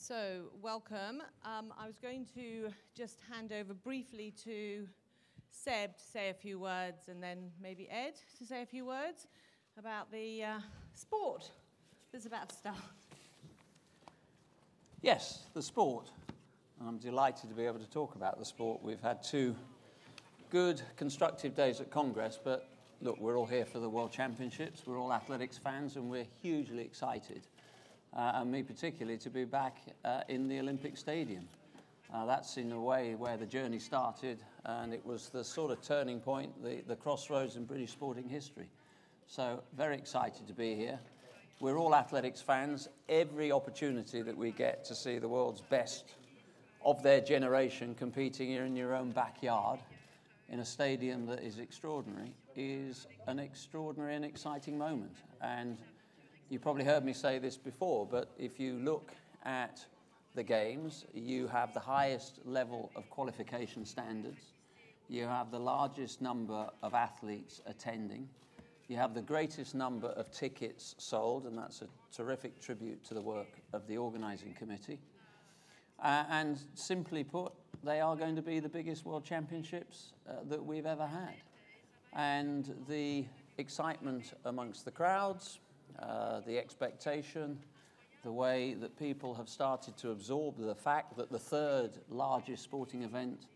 So, welcome. I was going to just hand over briefly to Seb to say a few words, and then maybe Ed to say a few words about the sport that's about to start. Yes, the sport. I'm delighted to be able to talk about the sport. We've had two good, constructive days at Congress, but look, we're all here for the World Championships. We're all athletics fans, and we're hugely excited. And me particularly, to be back in the Olympic Stadium. That's in a way where the journey started, and it was the sort of turning point, the crossroads in British sporting history. So very excited to be here. We're all athletics fans. Every opportunity that we get to see the world's best of their generation competing here in your own backyard in a stadium that is extraordinary is an extraordinary and exciting moment. And you probably heard me say this before, but if you look at the games, you have the highest level of qualification standards. You have the largest number of athletes attending. You have the greatest number of tickets sold, and that's a terrific tribute to the work of the organising committee. And simply put, they are going to be the biggest World Championships that we've ever had. And the excitement amongst the crowds, the expectation, the way that people have started to absorb the fact that the third largest sporting event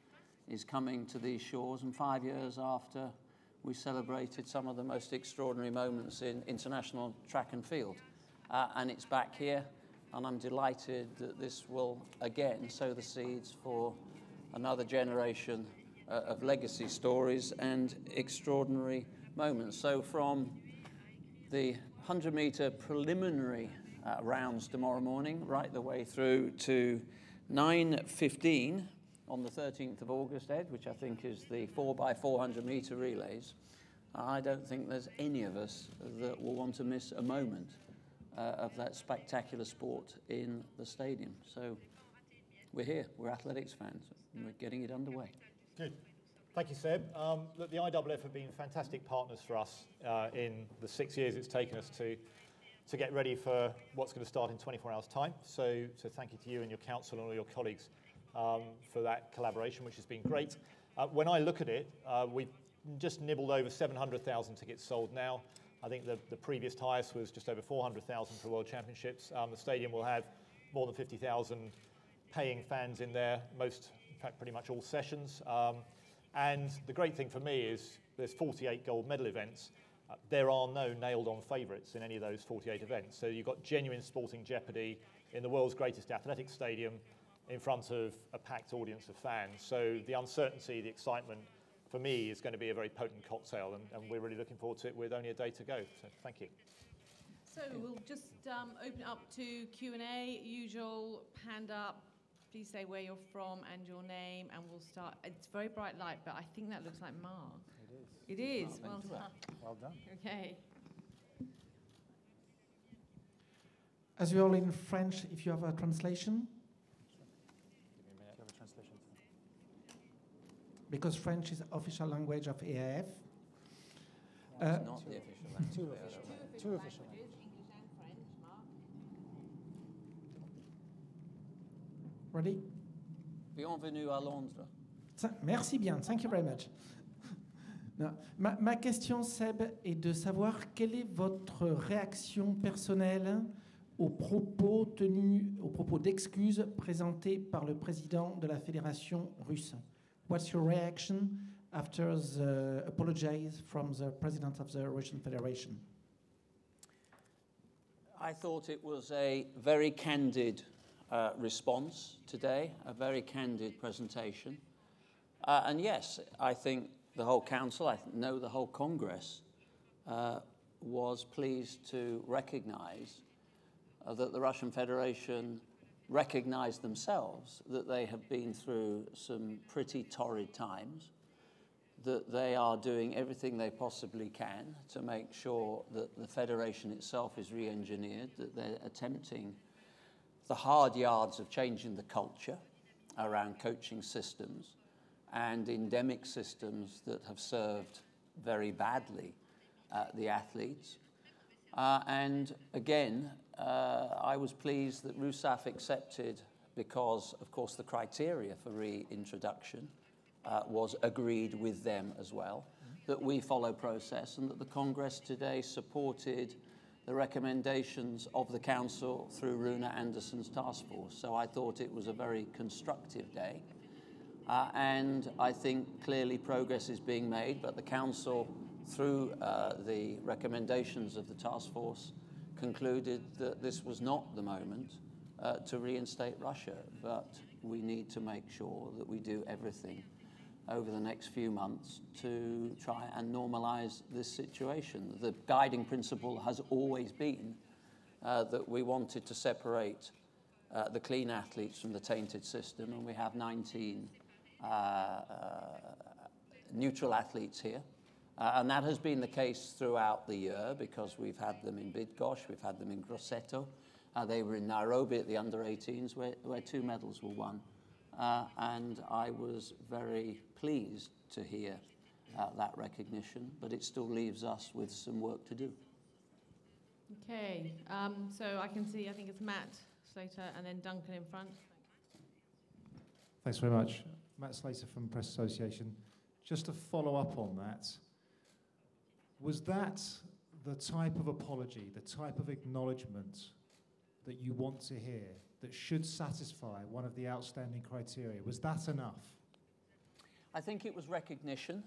is coming to these shores, and 5 years after we celebrated some of the most extraordinary moments in international track and field. And it's back here, and I'm delighted that this will again sow the seeds for another generation of legacy stories and extraordinary moments. So from the 100-metre preliminary rounds tomorrow morning, right the way through to 9:15 on the 13th of August, Ed, which I think is the 4x400 metre relays. I don't think there's any of us that will want to miss a moment of that spectacular sport in the stadium. So we're here, we're athletics fans, and we're getting it underway. Good. Thank you, Seb. Look, the IAAF have been fantastic partners for us in the 6 years it's taken us to get ready for what's going to start in 24 hours' time. So thank you to you and your council and all your colleagues for that collaboration, which has been great. When I look at it, we've just nibbled over 700,000 tickets sold now. I think the previous highest was just over 400,000 for World Championships. The stadium will have more than 50,000 paying fans in there, in fact, pretty much all sessions. And the great thing for me is there's 48 gold medal events. There are no nailed-on favourites in any of those 48 events. So you've got genuine sporting jeopardy in the world's greatest athletics stadium in front of a packed audience of fans. So the uncertainty, the excitement, for me, is going to be a very potent cocktail, and we're really looking forward to it with only a day to go. So thank you. So we'll just open it up to Q&A. Usual hand up. Please say where you're from and your name, and we'll start. It's very bright light, but I think that looks like Mark. It is. It is. Well done. Well done. Okay. As we're all in French, if you have a translation. Give me a minute. Do you have a translation? Because French is the official language of IAAF. It's not the official language. Two official languages. English and French, Mark. Ready? Bienvenue à Londres. Merci bien. Thank you very much. Non, ma question, Seb, est de savoir quelle est votre réaction personnelle aux propos d'excuses présentés par le président de la Fédération russe. What's your reaction after the apologies from the president of the Russian Federation? I thought it was a very candid response today, a very candid presentation. And yes, I think the whole council, I know the whole Congress, was pleased to recognize that the Russian Federation recognized themselves that they have been through some pretty torrid times, that they are doing everything they possibly can to make sure that the Federation itself is re-engineered, that they're attempting the hard yards of changing the culture around coaching systems and endemic systems that have served very badly the athletes. And again, I was pleased that RUSAF accepted, because, of course, the criteria for reintroduction was agreed with them as well, that we follow process, and that the Congress today supported the recommendations of the Council through Runa Anderson's task force. So I thought it was a very constructive day. And I think clearly progress is being made, but the Council, through the recommendations of the task force, concluded that this was not the moment to reinstate Russia, but we need to make sure that we do everything over the next few months to try and normalize this situation. The guiding principle has always been that we wanted to separate the clean athletes from the tainted system, and we have 19 neutral athletes here. And that has been the case throughout the year, because we've had them in Bydgoszcz, we've had them in Grosseto. They were in Nairobi at the under-18s, where 2 medals were won. And I was very pleased to hear that recognition, but it still leaves us with some work to do. Okay, so I can see, I think it's Matt Slater and then Duncan in front. Thanks very much. Matt Slater from Press Association. Just to follow up on that, was that the type of apology, the type of acknowledgement that you want to hear, that should satisfy one of the outstanding criteria? Was that enough? I think it was recognition.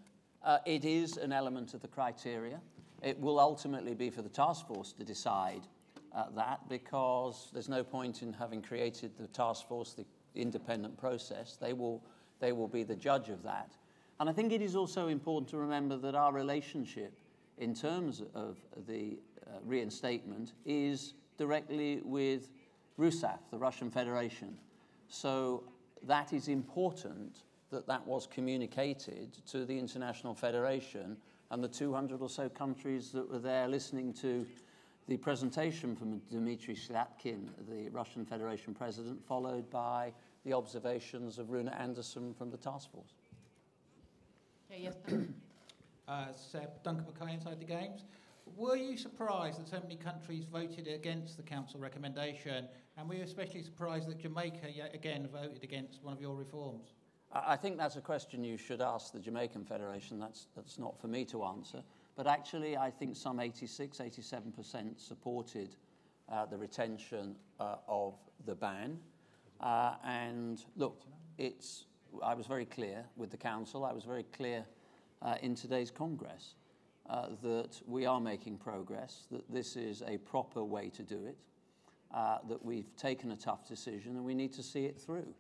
It is an element of the criteria. It will ultimately be for the task force to decide that, because there's no point in having created the task force, the independent process. They will be the judge of that. And I think it is also important to remember that our relationship in terms of the reinstatement is directly with RUSAF, the Russian Federation. So that is important that that was communicated to the International Federation and the 200 or so countries that were there listening to the presentation from Dmitry Slatkin, the Russian Federation president, followed by the observations of Runa Anderson from the task force. Okay, yes, Seb, Duncan Mackay, Inside the Games. Were you surprised that so many countries voted against the Council recommendation, and were you especially surprised that Jamaica yet again voted against one of your reforms? I think that's a question you should ask the Jamaican Federation. That's not for me to answer. But actually, I think some 86, 87% supported the retention of the ban. And look, I was very clear with the Council. I was very clear in today's Congress that we are making progress, that this is a proper way to do it, that we've taken a tough decision and we need to see it through.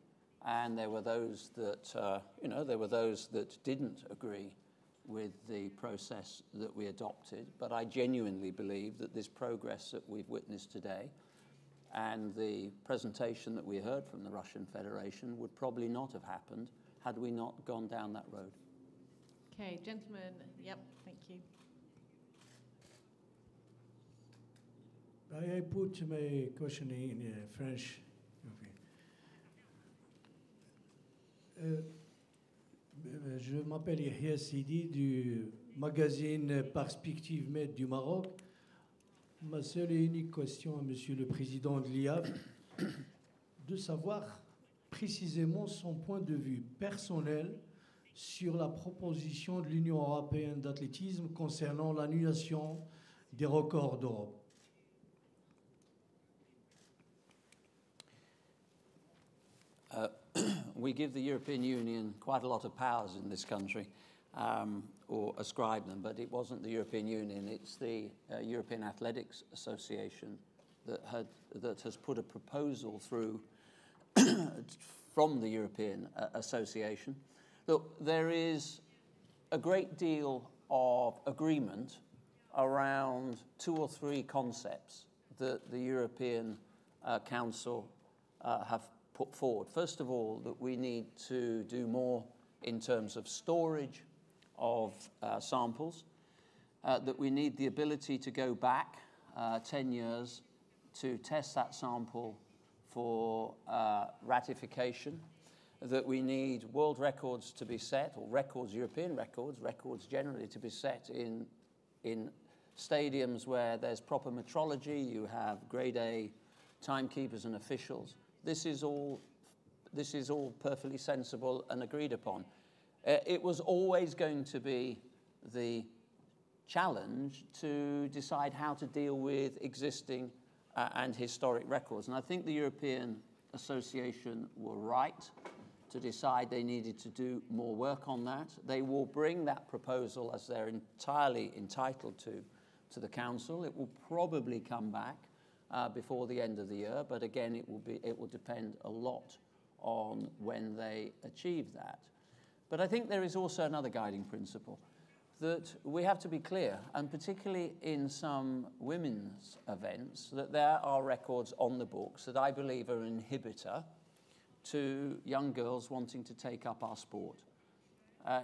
And there were those that didn't agree with the process that we adopted, but I genuinely believe that this progress that we've witnessed today and the presentation that we heard from the Russian Federation would probably not have happened had we not gone down that road. Okay, gentlemen, yep, thank you. I put my question in French. Je m'appelle Yahya Sidi du magazine Perspective Med du Maroc. Ma seule et unique question à Monsieur le Président de l'IAAF, de savoir précisément son point de vue personnel sur la proposition de l'Union européenne d'athlétisme concernant l'annulation des records d'Europe. We give the European Union quite a lot of powers in this country, or ascribe them, but it wasn't the European Union, it's the European Athletics Association that has put a proposal through from the European Association. Look, there is a great deal of agreement around 2 or 3 concepts that the European Council have put forward. First of all, that we need to do more in terms of storage of samples, that we need the ability to go back 10 years to test that sample for ratification, that we need world records to be set, or records, European records generally to be set in stadiums where there's proper metrology, you have grade A timekeepers and officials. This is all perfectly sensible and agreed upon. It was always going to be the challenge to decide how to deal with existing and historic records. And I think the European Association were right to decide they needed to do more work on that. They will bring that proposal, as they're entirely entitled to the Council. It will probably come back before the end of the year, but again, it will depend a lot on when they achieve that. But I think there is also another guiding principle, that we have to be clear, and particularly in some women's events, that there are records on the books that I believe are an inhibitor to young girls wanting to take up our sport.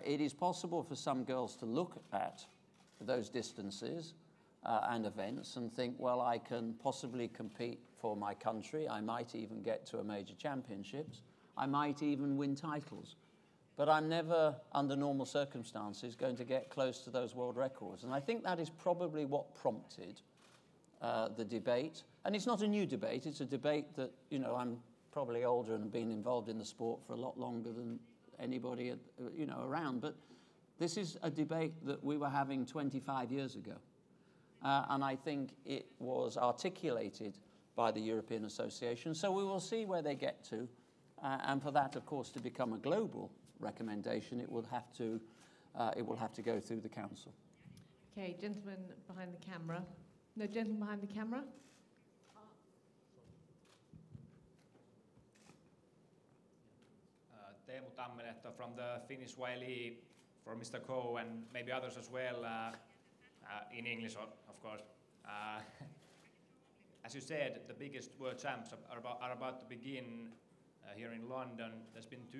It is possible for some girls to look at those distances and events and think, well, I can possibly compete for my country, I might even get to a major championships, I might even win titles. But I'm never, under normal circumstances, going to get close to those world records. And I think that is probably what prompted the debate. And it's not a new debate. It's a debate that, you know, I'm probably older and been involved in the sport for a lot longer than anybody, you know, around. But this is a debate that we were having 25 years ago. And I think it was articulated by the European Association. So we will see where they get to. And for that, of course, to become a global recommendation, it will have to go through the Council. Okay, gentleman behind the camera. No, gentleman behind the camera. Teemu Tammenehto from the Finnish YLE, for Mr. Coe and maybe others as well, in English, of course. As you said, the biggest world champs are about to begin here in London. There's been 2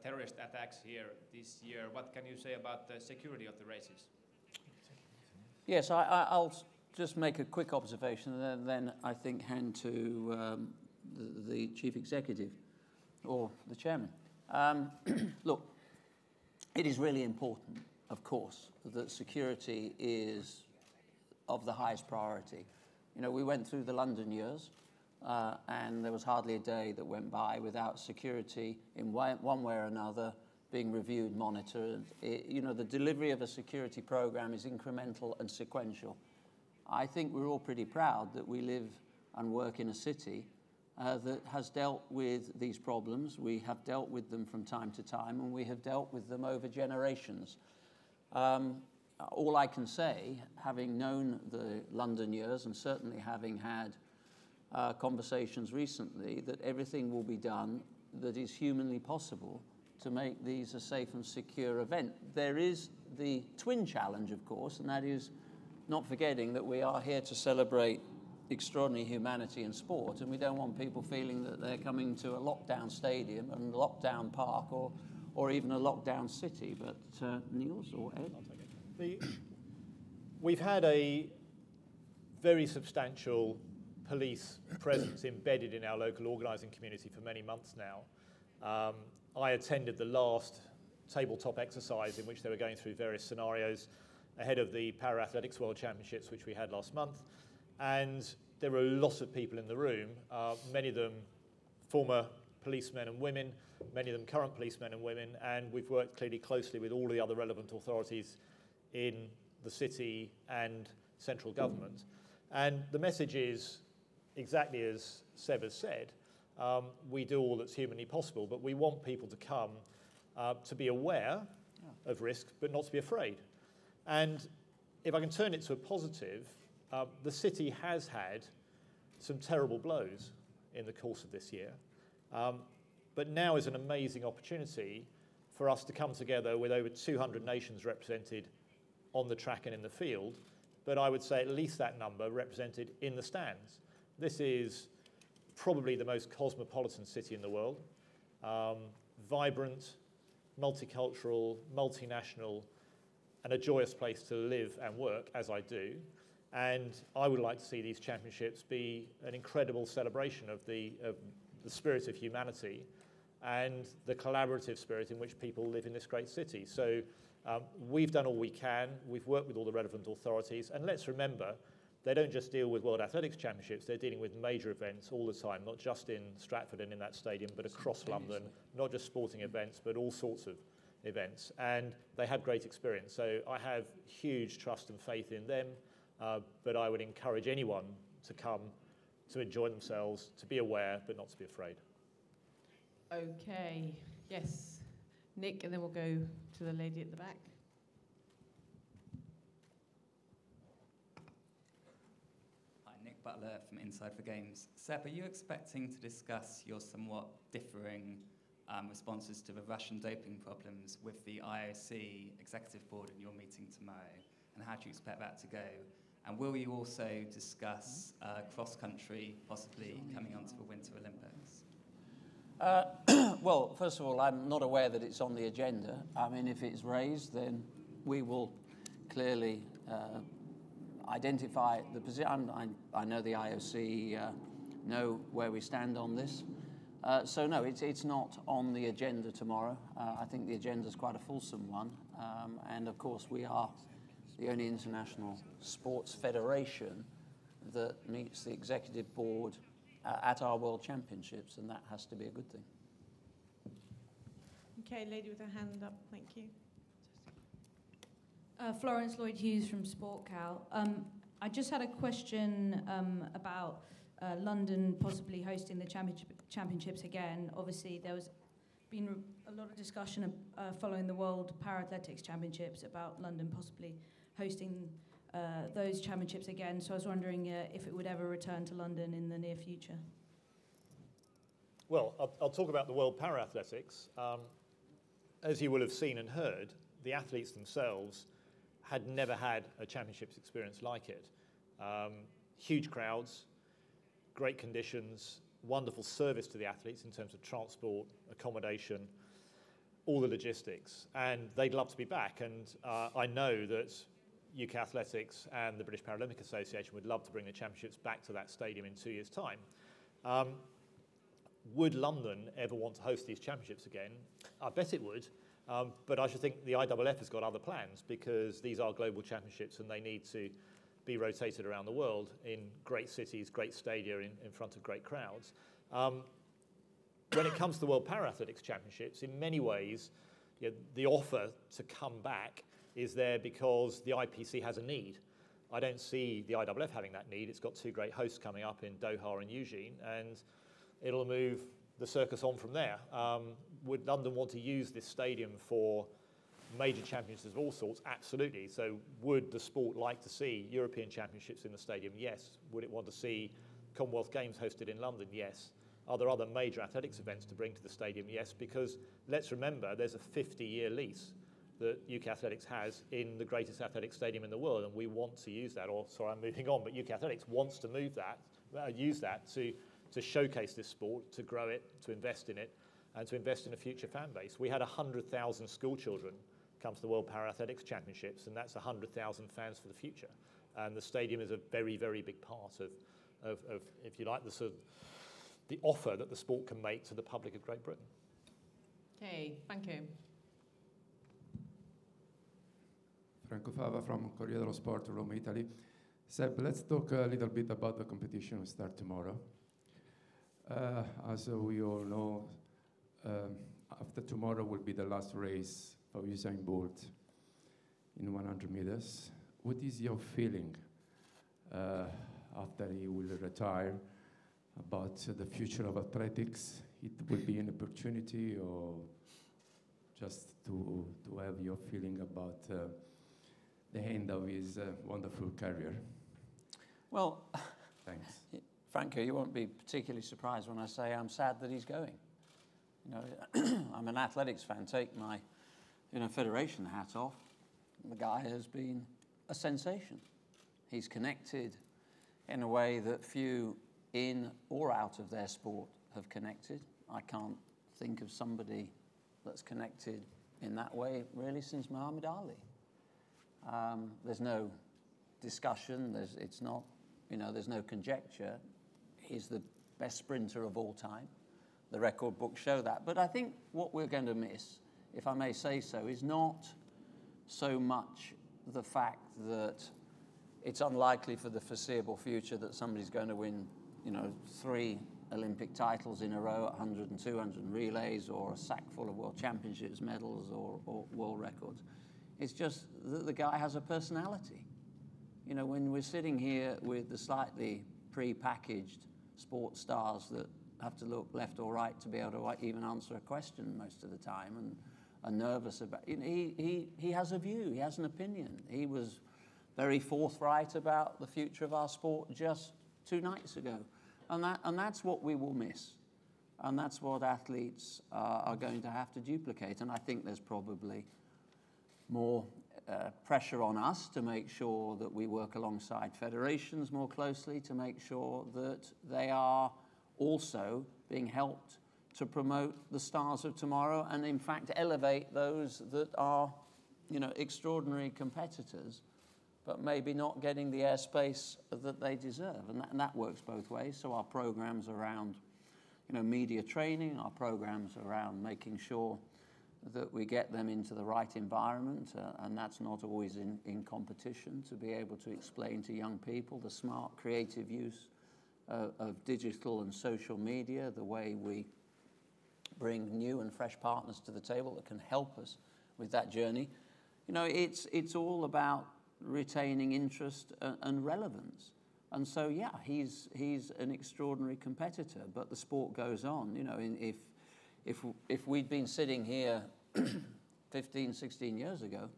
terrorist attacks here this year. What can you say about the security of the races? Yes, I'll just make a quick observation and then I think hand to the Chief Executive or the Chairman. Look, it is really important, of course, that security is of the highest priority. You know, we went through the London years, and there was hardly a day that went by without security in one way or another being reviewed, monitored. You know, the delivery of a security program is incremental and sequential. I think we're all pretty proud that we live and work in a city that has dealt with these problems. We have dealt with them from time to time, and we have dealt with them over generations. All I can say, having known the London years and certainly having had conversations recently, that everything will be done that is humanly possible to make these a safe and secure event. There is the twin challenge, of course, and that is not forgetting that we are here to celebrate extraordinary humanity in sport, and we don't want people feeling that they're coming to a lockdown stadium and lockdown park or even a lockdown city. But Niels or Ed? We've had a very substantial police presence embedded in our local organising community for many months now. I attended the last tabletop exercise in which they were going through various scenarios ahead of the Para-Athletics World Championships, which we had last month. And there were lots of people in the room, many of them former policemen and women, many of them current policemen and women, and we've worked clearly closely with all the other relevant authorities in the city and central government. And the message is exactly as Seb has said. We do all that's humanly possible, but we want people to come to be aware of risk, but not to be afraid. And if I can turn it to a positive, the city has had some terrible blows in the course of this year. But now is an amazing opportunity for us to come together with over 200 nations represented on the track and in the field, but I would say at least that number represented in the stands. This is probably the most cosmopolitan city in the world. Vibrant, multicultural, multinational, and a joyous place to live and work, as I do. And I would like to see these championships be an incredible celebration of the spirit of humanity and the collaborative spirit in which people live in this great city. So We've done all we can. We've worked with all the relevant authorities. And let's remember, they don't just deal with World Athletics Championships, they're dealing with major events all the time, not just in Stratford and in that stadium, but across London, not just sporting events, but all sorts of events. And they have great experience. So I have huge trust and faith in them, but I would encourage anyone to come, to enjoy themselves, to be aware, but not to be afraid. Okay, yes. Nick, and then we'll go to the lady at the back. Hi, Nick Butler from Inside for Games. Seb, are you expecting to discuss your somewhat differing responses to the Russian doping problems with the IOC Executive Board in your meeting tomorrow? And how do you expect that to go? And will you also discuss cross-country possibly coming onto the Winter Olympics? Well, first of all, I'm not aware that it's on the agenda. I mean, if it's raised, then we will clearly identify the position. I know the IOC know where we stand on this. So no, it's not on the agenda tomorrow. I think the agenda is quite a fulsome one. And of course, we are the only international sports federation that meets the executive board at our World Championships, and that has to be a good thing. Okay, lady with her hand up, thank you. Florence Lloyd-Hughes from SportCal. I just had a question about London possibly hosting the championships again. Obviously, there was been a lot of discussion following the World Para-Athletics Championships about London possibly hosting those championships again. So I was wondering if it would ever return to London in the near future. Well, I'll talk about the World Para-Athletics. As you will have seen and heard, the athletes themselves had never had a championships experience like it. Huge crowds, great conditions, wonderful service to the athletes in terms of transport, accommodation, all the logistics. And they'd love to be back. And I know that UK Athletics and the British Paralympic Association would love to bring the championships back to that stadium in 2 years' time. Would London ever want to host these championships again? I bet it would, but I should think the IAAF has got other plans because these are global championships and they need to be rotated around the world in great cities, great stadia in front of great crowds. When it comes to the World Para-Athletics Championships, in many ways, the offer to come back is there because the IPC has a need. I don't see the IAAF having that need. It's got two great hosts coming up in Doha and Eugene, and it'll move the circus on from there. Would London want to use this stadium for major championships of all sorts? Absolutely. So would the sport like to see European championships in the stadium? Yes. Would it want to see Commonwealth Games hosted in London? Yes. Are there other major athletics events to bring to the stadium? Yes, because let's remember there's a 50-year lease that UK Athletics has in the greatest athletic stadium in the world, and we want to use that. Or sorry, I'm moving on, but UK Athletics wants to move that, use that to showcase this sport, to grow it, to invest in it, and to invest in a future fan base. We had 100,000 school children come to the World Para-Athletics Championships, and that's 100,000 fans for the future. And the stadium is a very, very big part of if you like, the offer that the sport can make to the public of Great Britain. Okay, thank you. Franco Fava from Corriere dello Sport, Rome, Italy. Seb, let's talk a little bit about the competition we start tomorrow. As we all know, after tomorrow will be the last race for Usain Bolt in 100 meters. What is your feeling after he will retire about the future of athletics? It will be an opportunity or just to have your feeling about the end of his wonderful career? Well, thanks. Franco, you won't be particularly surprised when I say I'm sad that he's going. You know, I'm an athletics fan. Take my, federation hat off. The guy has been a sensation. He's connected in a way that few in or out of their sport have connected. I can't think of somebody that's connected in that way really since Muhammad Ali. There's no discussion. There's no conjecture. He's the best sprinter of all time. The record books show that. But I think what we're going to miss, if I may say so, is not so much the fact that it's unlikely for the foreseeable future that somebody's going to win, 3 Olympic titles in a row at 100 and 200 relays, or a sack full of world championships medals or world records. It's just that the guy has a personality. When we're sitting here with the slightly pre-packaged sports stars that have to look left or right to be able to even answer a question most of the time, and are nervous about, he has a view, he has an opinion. He was very forthright about the future of our sport just 2 nights ago. And that's what we will miss. And that's what athletes are going to have to duplicate. And I think there's probably more pressure on us to make sure that we work alongside federations more closely, to make sure that they are also being helped to promote the stars of tomorrow, and in fact elevate those that are, extraordinary competitors, but maybe not getting the airspace that they deserve. And that works both ways. So our programs around, media training, our programs around making sure that we get them into the right environment, and that's not always in competition, to be able to explain to young people the smart, creative use of digital and social media, the way we bring new and fresh partners to the table that can help us with that journey. It's all about retaining interest and relevance. And so, yeah, he's an extraordinary competitor, but the sport goes on. If we'd been sitting here 15, 16 years ago,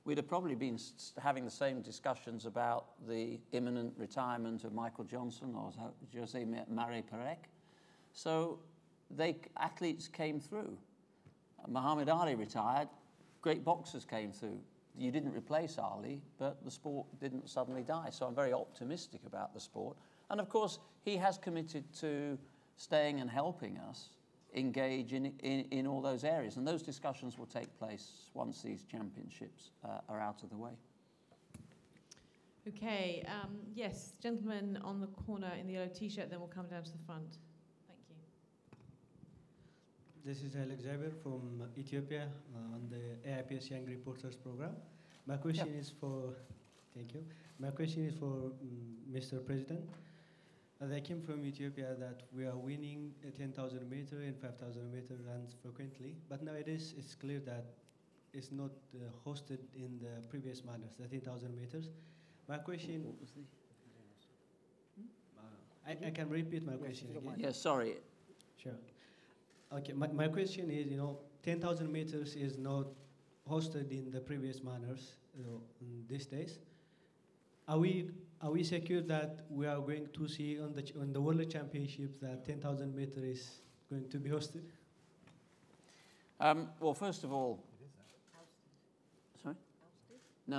we'd have probably been having the same discussions about the imminent retirement of Michael Johnson or Jose Maria Perec. So athletes came through. Muhammad Ali retired, great boxers came through. You didn't replace Ali, but the sport didn't suddenly die. So I'm very optimistic about the sport. And of course, he has committed to staying and helping us engage in all those areas. And those discussions will take place once these championships are out of the way. Okay, yes, gentleman on the corner in the yellow t-shirt, then we'll come down to the front. Thank you. This is Alex Xavier from Ethiopia on the IAAF Young Reporters Program. My question is for, thank you. My question is for Mr. President. As I came from Ethiopia, that we are winning 10,000 meter and 5,000 meter runs frequently, but nowadays it's clear that it's not hosted in the previous manners, the 10,000 meters. My question. What was the? I can repeat my question again. Yeah, sorry. Sure. Okay, my question is, 10,000 meters is not hosted in the previous manners in these days. Are we secure that we are going to see on the World Championships that 10,000 meter is going to be hosted? Well, first of all, sorry? No.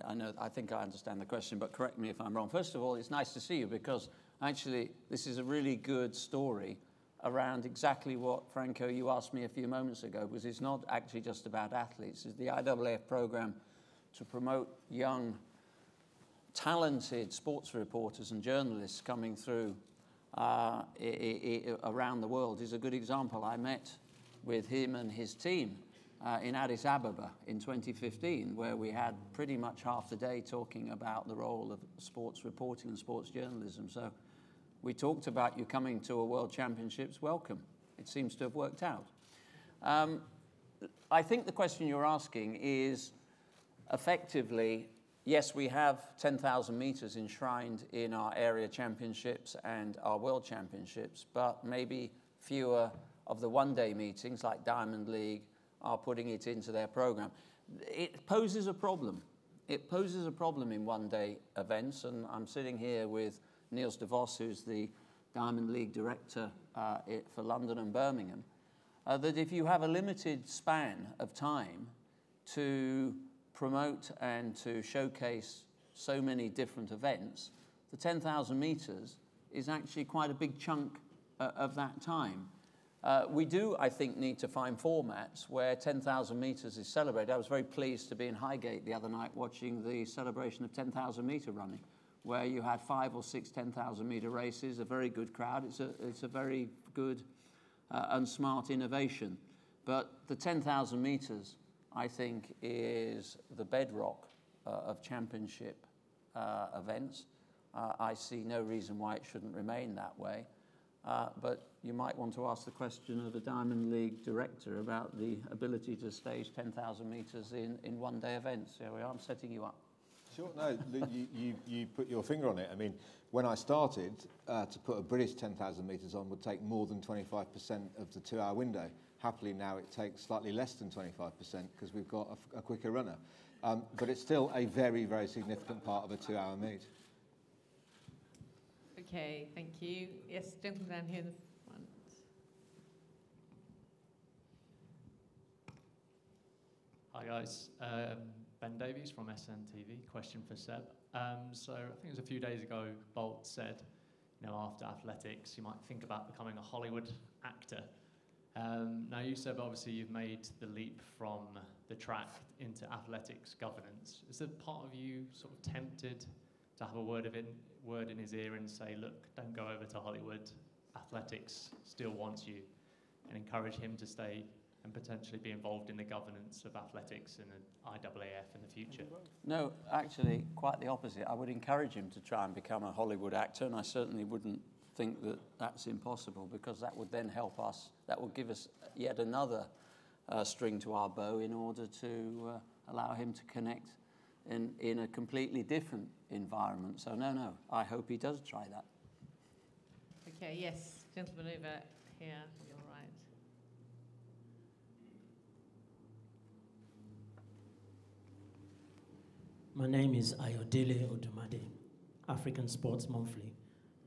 I know. I think I understand the question, but correct me if I'm wrong. First of all, it's nice to see you, because actually this is a really good story around exactly what, Franco, you asked me a few moments ago, because it's not actually just about athletes. It's the IAAF program to promote young, talented sports reporters and journalists coming through around the world is a good example. I met with him and his team in Addis Ababa in 2015, where we had pretty much half the day talking about the role of sports reporting and sports journalism. So we talked about you coming to a World Championships. Welcome. It seems to have worked out. I think the question you're asking is effectively, yes, we have 10,000 meters enshrined in our area championships and our world championships, but maybe fewer of the one-day meetings like Diamond League are putting it into their program. It poses a problem. It poses a problem in one-day events, and I'm sitting here with Niels de Vos, who's the Diamond League director for London and Birmingham, that if you have a limited span of time to promote and to showcase so many different events, the 10,000 meters is actually quite a big chunk of that time. We do, I think, need to find formats where 10,000 meters is celebrated. I was very pleased to be in Highgate the other night watching the celebration of 10,000 meter running, where you had 5 or 6 10,000 meter races, a very good crowd. It's a very good and smart innovation. But the 10,000 meters I think, is the bedrock of championship events. I see no reason why it shouldn't remain that way. But you might want to ask the question of the Diamond League director about the ability to stage 10,000 metres in one-day events. Here we are, I'm setting you up. Sure, no, you put your finger on it. I mean, when I started, to put a British 10,000 metres on would take more than 25% of the 2-hour window. Happily now it takes slightly less than 25% because we've got a quicker runner. But it's still a very, very significant part of a 2-hour meet. Okay, thank you. Yes, gentleman down here in the front. Hi guys, Ben Davies from SNTV. Question for Seb. So I think it was a few days ago, Bolt said, after athletics, you might think about becoming a Hollywood actor. Now you said obviously you've made the leap from the track into athletics governance. Is there part of you sort of tempted to have a word in his ear and say, look, don't go over to Hollywood, athletics still wants you, and encourage him to stay and potentially be involved in the governance of athletics in an IAAF in the future? No, actually, quite the opposite. I would encourage him to try and become a Hollywood actor, and I certainly wouldn't think that that's impossible, because that would then help us, that would give us yet another string to our bow in order to allow him to connect in a completely different environment. So no, I hope he does try that. Okay, yes, gentleman over here, you're right. My name is Ayodele Odumade, African Sports Monthly.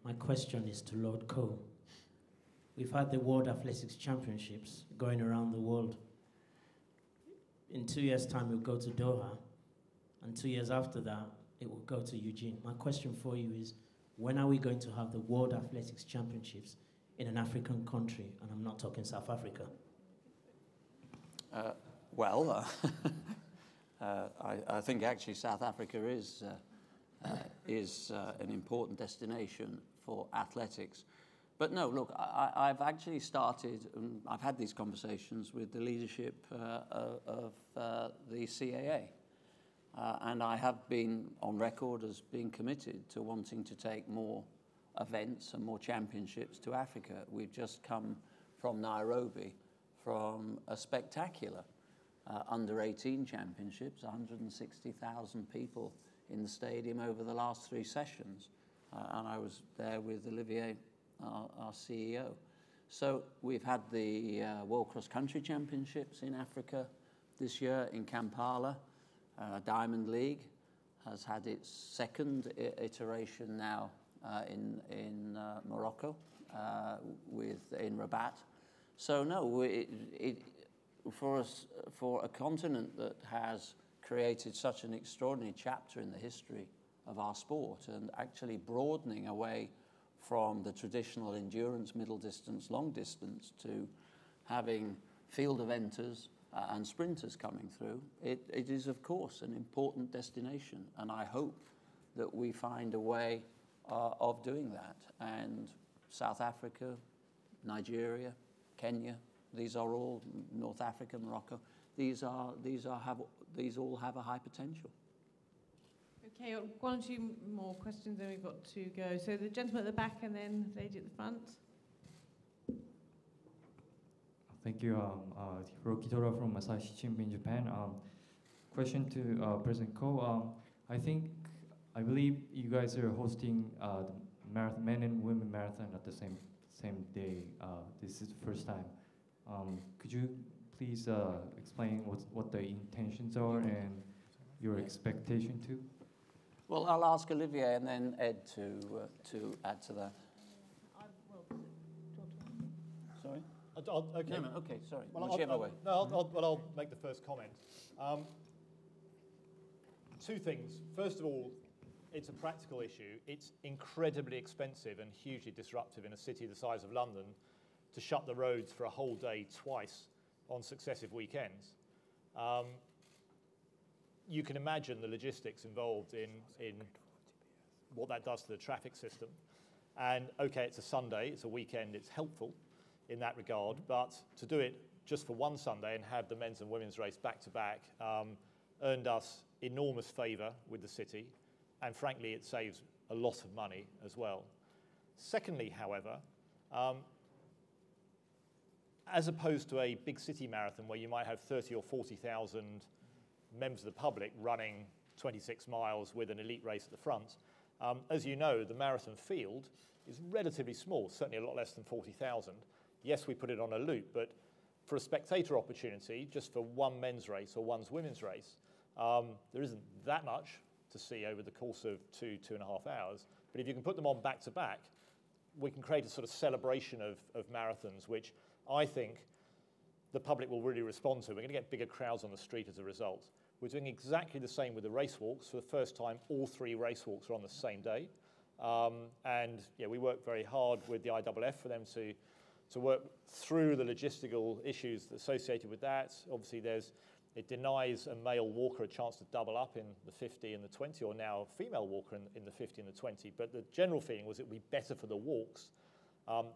My question is to Lord Coe. We've had the World Athletics Championships going around the world. In 2 years' time, we'll go to Doha, and 2 years after that, it will go to Eugene. My question for you is, when are we going to have the World Athletics Championships in an African country? And I'm not talking South Africa. I think actually South Africa is an important destination for athletics. But no, look, I've actually started, and I've had these conversations with the leadership of the CAA. And I have been on record as being committed to wanting to take more events and more championships to Africa. We've just come from Nairobi from a spectacular under-18 championships, 160,000 people in the stadium over the last 3 sessions. And I was there with Olivier, our CEO. So we've had the World Cross Country Championships in Africa this year in Kampala. Diamond League has had its second iteration now in Morocco, in Rabat. So no, for a continent that has created such an extraordinary chapter in the history of our sport, and actually broadening away from the traditional endurance, middle distance, long distance, to having field eventers and sprinters coming through, it is of course an important destination, and I hope that we find a way of doing that. And South Africa, Nigeria, Kenya, these are all, North Africa, Morocco, these all have a high potential. Okay, one or two more questions, then we've got to go. So the gentleman at the back, and then the lady at the front. Thank you. Hiroki Tora from Masashi Shimbun in Japan. Question to President Coe. I believe you guys are hosting the men and women marathon at the same day. This is the first time. Could you please explain what the intentions are and your expectation too? Well, I'll ask Olivier and then Ed to add to that. Sorry? Okay. No, okay, sorry. Well, Whichever way. I'll make the first comment. 2 things. First of all, it's a practical issue. It's incredibly expensive and hugely disruptive in a city the size of London to shut the roads for a whole day twice on successive weekends. You can imagine the logistics involved in what that does to the traffic system. And okay, it's a Sunday, it's a weekend, it's helpful in that regard, but to do it just for one Sunday and have the men's and women's race back to back earned us enormous favour with the city, and frankly it saves a lot of money as well. Secondly, however, as opposed to a big city marathon where you might have 30 or 40,000 members of the public running 26 miles with an elite race at the front, as you know, the marathon field is relatively small, certainly a lot less than 40,000. Yes, we put it on a loop, but for a spectator opportunity, just for one men's race or one women's race, there isn't that much to see over the course of 2.5 hours. But if you can put them on back to back, we can create a sort of celebration of marathons, which I think the public will really respond to. We're going to get bigger crowds on the street as a result. We're doing exactly the same with the race walks. For the first time, all 3 race walks are on the same day. And yeah, we work very hard with the IAAF for them to work through the logistical issues associated with that. Obviously, it denies a male walker a chance to double up in the 50 and the 20, or now a female walker in the 50 and the 20. But the general feeling was it would be better for the walks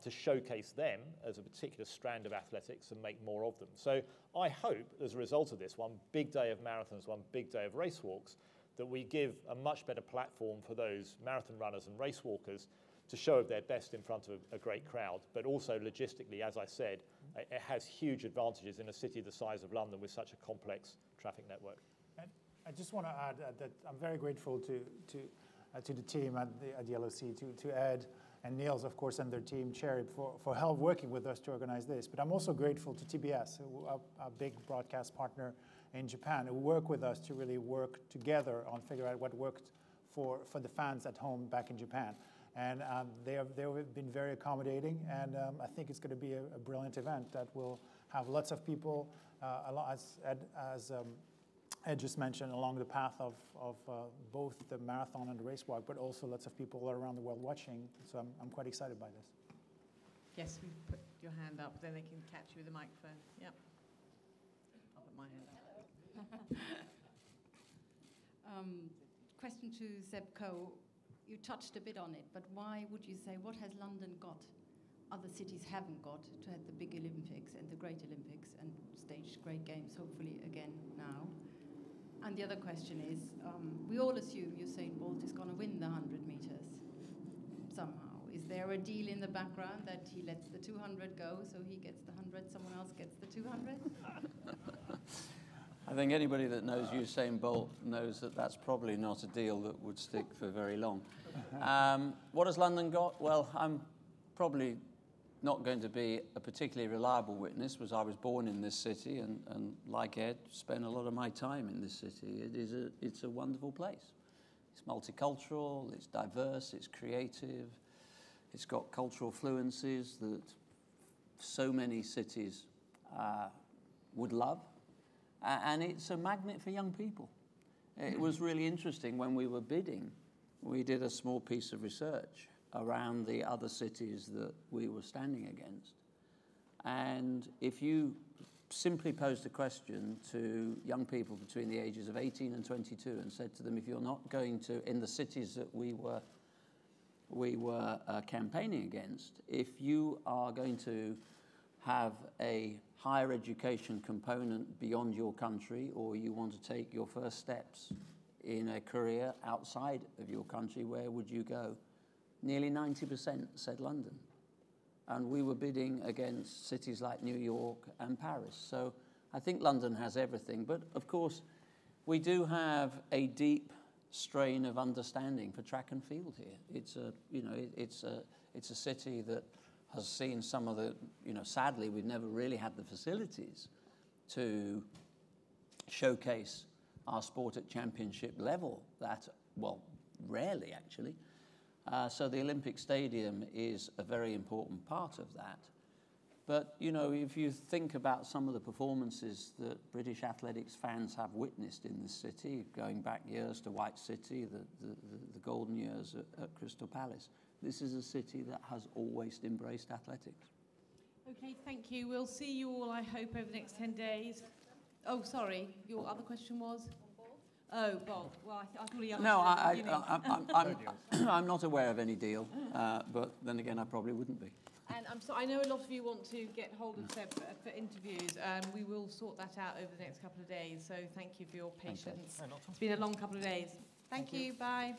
to showcase them as a particular strand of athletics and make more of them. So I hope, as a result of this, one big day of marathons, one big day of race walks, that we give a much better platform for those marathon runners and race walkers to show their best in front of a great crowd. But also logistically, as I said, it has huge advantages in a city the size of London with such a complex traffic network. And I just want to add that I'm very grateful to the team at the LOC, to Ed and Niels, of course, and their team, Cherry, for help working with us to organize this. But I'm also grateful to TBS, a big broadcast partner in Japan, who work with us to really work together on figuring out what worked for the fans at home back in Japan. And they have been very accommodating, and I think it's going to be a brilliant event that will have lots of people, as Ed just mentioned, along the path of both the marathon and the race walk, but also lots of people around the world watching. So I'm quite excited by this. Yes, you put your hand up, then they can catch you with the microphone. Yep. I'll put my hand up. Question to Seb Coe. You touched a bit on it, but why would you say, what has London got other cities haven't got to have the big Olympics and the great Olympics and stage great games, hopefully again now? And the other question is, we all assume Usain Bolt is going to win the 100 meters somehow. Is there a deal in the background that he lets the 200 go, so he gets the 100, someone else gets the 200? I think anybody that knows Usain Bolt knows that that's probably not a deal that would stick for very long. What has London got? Well, I'm probably not going to be a particularly reliable witness, because I was born in this city and like Ed, spent a lot of my time in this city. It's a wonderful place. It's multicultural, it's diverse, it's creative, it's got cultural fluencies that so many cities would love. And it's a magnet for young people. It was really interesting when we were bidding. We did a small piece of research around the other cities that we were standing against. And if you simply posed a question to young people between the ages of 18 and 22 and said to them, if you're not going to, in the cities that we were campaigning against, if you are going to have a higher education component beyond your country, or you want to take your first steps in a career outside of your country, where would you go? Nearly 90% said London. And we were bidding against cities like New York and Paris. So I think London has everything. But of course, we do have a deep strain of understanding for track and field here. It's a city that has seen some of the, sadly, we've never really had the facilities to showcase our sport at championship level. Rarely actually. So the Olympic Stadium is a very important part of that. But, if you think about some of the performances that British athletics fans have witnessed in this city, going back years to White City, the golden years at Crystal Palace, this is a city that has always embraced athletics. Okay, thank you. We'll see you all, I hope, over the next 10 days. Oh, sorry, your other question was? Oh, Bolt. Well, I thought he answered. No, I'm not aware of any deal, but then again, I probably wouldn't be. And I know a lot of you want to get hold of Seb for interviews. We will sort that out over the next couple of days. So thank you for your patience. It's been a long couple of days. Thank you. Bye.